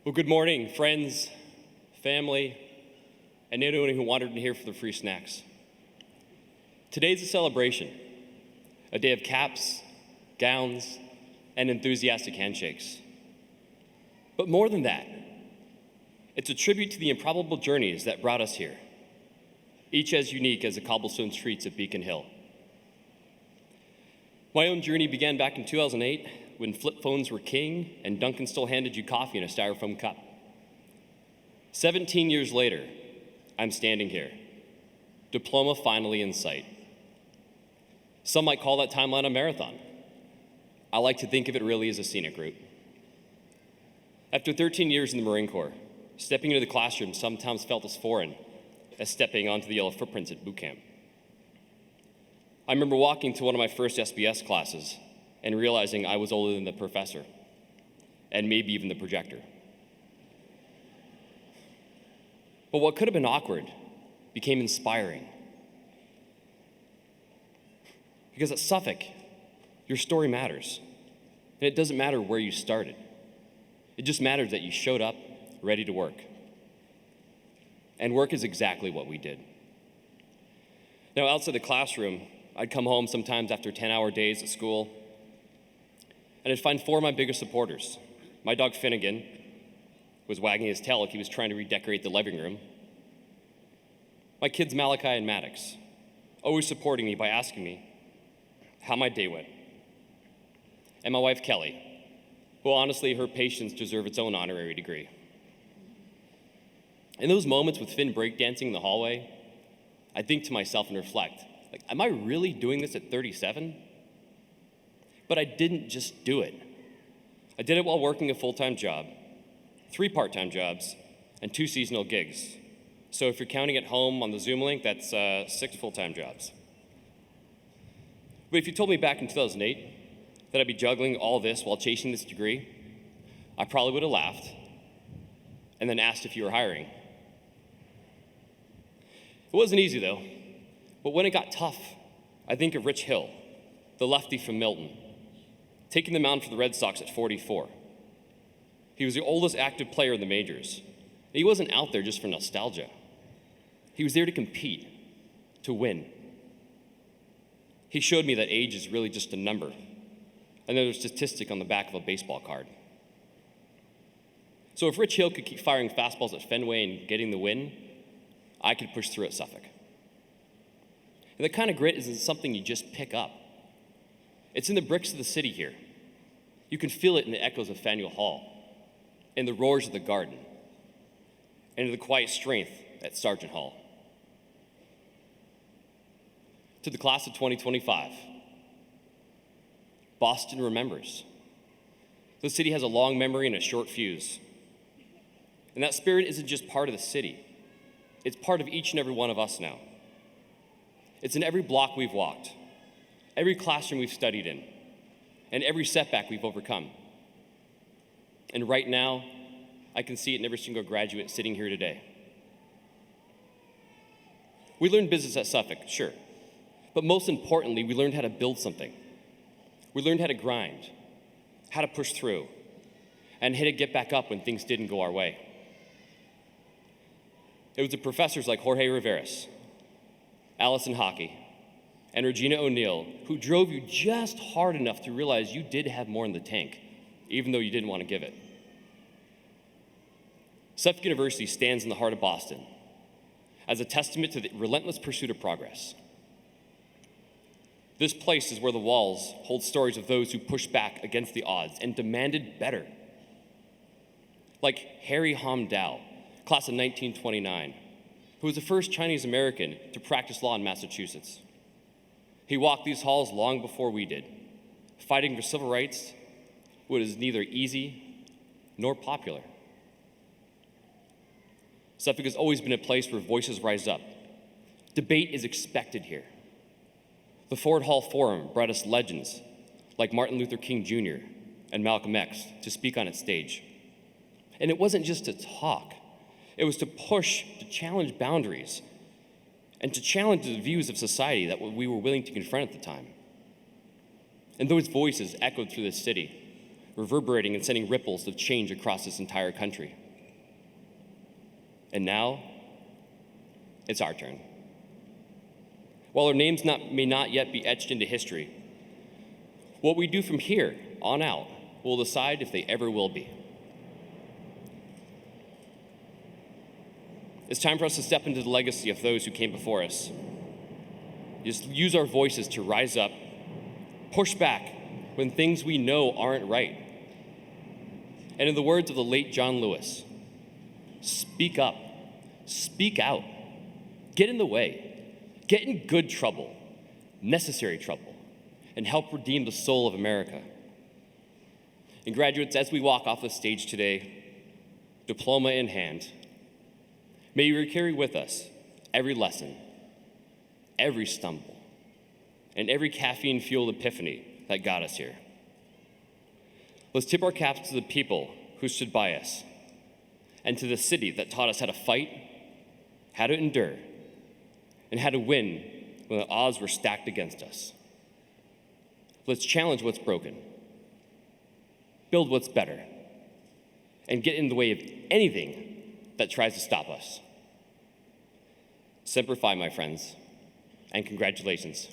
Well, good morning, friends, family, and anyone who wandered in here for the free snacks. Today's a celebration, a day of caps, gowns, and enthusiastic handshakes. But more than that, it's a tribute to the improbable journeys that brought us here, each as unique as the cobblestone streets of Beacon Hill. My own journey began back in 2008 when flip phones were king and Dunkin' still handed you coffee in a styrofoam cup. 17 years later, I'm standing here, diploma finally in sight. Some might call that timeline a marathon. I like to think of it really as a scenic route. After 13 years in the Marine Corps, stepping into the classroom sometimes felt as foreign as stepping onto the yellow footprints at boot camp. I remember walking to one of my first SBS classes and realizing I was older than the professor, and maybe even the projector. But what could have been awkward became inspiring. Because at Suffolk, your story matters. And it doesn't matter where you started. It just matters that you showed up ready to work. And work is exactly what we did. Now, outside the classroom, I'd come home sometimes after 10-hour days at school, and I'd find four of my biggest supporters. My dog Finnegan was wagging his tail like he was trying to redecorate the living room. My kids Malachi and Maddox, always supporting me by asking me how my day went. And my wife Kelly, who honestly, her patience deserve its own honorary degree. In those moments with Finn breakdancing in the hallway, I think to myself and reflect, am I really doing this at 37? But I didn't just do it. I did it while working a full-time job, 3 part-time jobs, and 2 seasonal gigs. So if you're counting at home on the Zoom link, that's 6 full-time jobs. But if you told me back in 2008 that I'd be juggling all this while chasing this degree, I probably would have laughed and then asked if you were hiring. It wasn't easy though, but when it got tough, I think of Rich Hill, the lefty from Milton, taking the mound for the Red Sox at 44. He was the oldest active player in the majors. He wasn't out there just for nostalgia. He was there to compete, to win. He showed me that age is really just a number, another statistic on the back of a baseball card. So if Rich Hill could keep firing fastballs at Fenway and getting the win, I could push through at Suffolk. And the kind of grit isn't something you just pick up. It's in the bricks of the city here. You can feel it in the echoes of Faneuil Hall, in the roars of the Garden, and in the quiet strength at Sargent Hall. To the class of 2025, Boston remembers. The city has a long memory and a short fuse. And that spirit isn't just part of the city. It's part of each and every one of us now. It's in every block we've walked, every classroom we've studied in, and every setback we've overcome. And right now, I can see it in every single graduate sitting here today. We learned business at Suffolk, sure. But most importantly, we learned how to build something. We learned how to grind, how to push through, and how to get back up when things didn't go our way. It was the professors like Jorge Riveras, Allison Hockey, and Regina O'Neill who drove you just hard enough to realize you did have more in the tank, even though you didn't want to give it. Suffolk University stands in the heart of Boston as a testament to the relentless pursuit of progress. This place is where the walls hold stories of those who pushed back against the odds and demanded better. Like Harry Hom Dow, class of 1929, who was the first Chinese American to practice law in Massachusetts. He walked these halls long before we did, fighting for civil rights, what is neither easy nor popular. Suffolk has always been a place where voices rise up. Debate is expected here. The Ford Hall Forum brought us legends like Martin Luther King Jr. and Malcolm X to speak on its stage. And it wasn't just to talk. It was to push, to challenge boundaries, and to challenge the views of society that we were willing to confront at the time. And those voices echoed through the city, reverberating and sending ripples of change across this entire country. And now, it's our turn. While our names may not yet be etched into history, what we do from here on out will decide if they ever will be. It's time for us to step into the legacy of those who came before us. Just use our voices to rise up, push back when things we know aren't right. And in the words of the late John Lewis, speak up, speak out, get in the way, get in good trouble, necessary trouble, and help redeem the soul of America. And graduates, as we walk off the stage today, diploma in hand, may we carry with us every lesson, every stumble, and every caffeine-fueled epiphany that got us here. Let's tip our caps to the people who stood by us, and to the city that taught us how to fight, how to endure, and how to win when the odds were stacked against us. Let's challenge what's broken, build what's better, and get in the way of anything that tries to stop us. Semper Fi, my friends, and congratulations.